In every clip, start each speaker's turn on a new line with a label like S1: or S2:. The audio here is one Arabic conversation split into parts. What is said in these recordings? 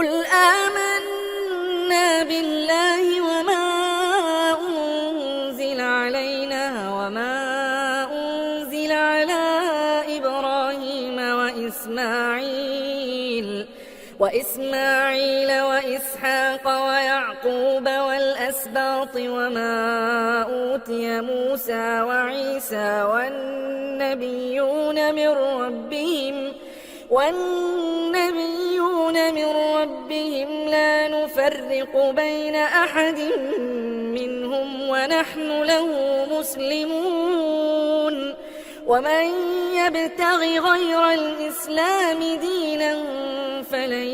S1: قل آمنا بالله وما أنزل علينا وما أنزل على إبراهيم وإسماعيل وإسحاق ويعقوب والأسباط وما أوتي موسى وعيسى والنبيون من ربهم لا نفرق بين أحد منهم ونحن له مسلمون ومن يبتغ غير الإسلام دينا فلن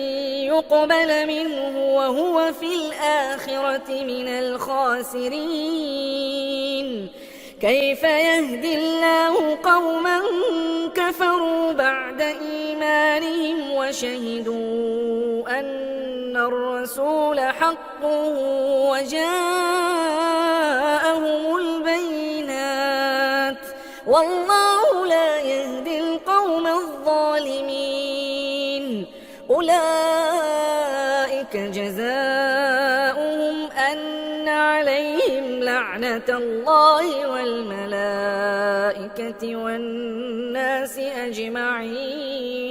S1: يقبل منه وهو في الآخرة من الخاسرين كيف يهدي الله قوما كفروا بعد إيمانهم وشهدوا أن الرسول حق وجاءهم البينات والله لا يهدي القوم الظالمين أولئك جزاؤهم أن عليهم لعنة الله والملائكة والناس أجمعين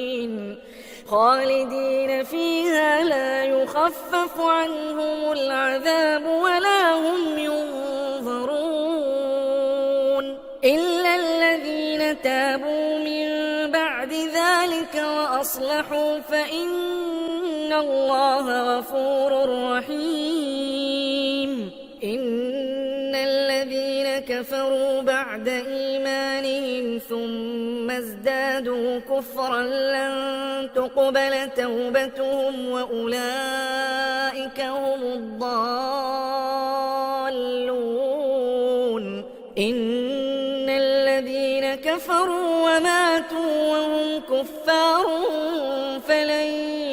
S1: خالدين فيها لا يخفف عنهم العذاب ولا هم ينظرون إلا الذين تابوا من بعد ذلك وأصلحوا فإن الله غفور رحيم إن الذين كفروا بعد إيمانهم ثم ازدادوا كفرا لن تقبل توبتهم وأولئك هم الضالون إن الذين كفروا وماتوا وهم كفار فلن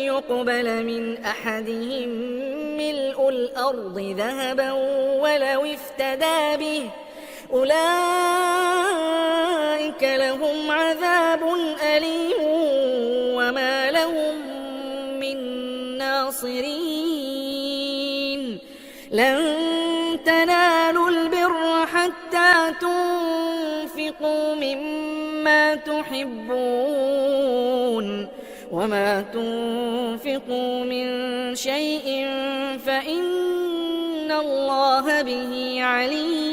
S1: يقبل من أحدهم ملء الأرض ذهبا ولو افتدى به أولئك لهم عذاب أليم وما لهم من ناصرين لن تنالوا البر حتى تنفقوا مما تحبون وما تنفقوا من شيء فإن الله به عليم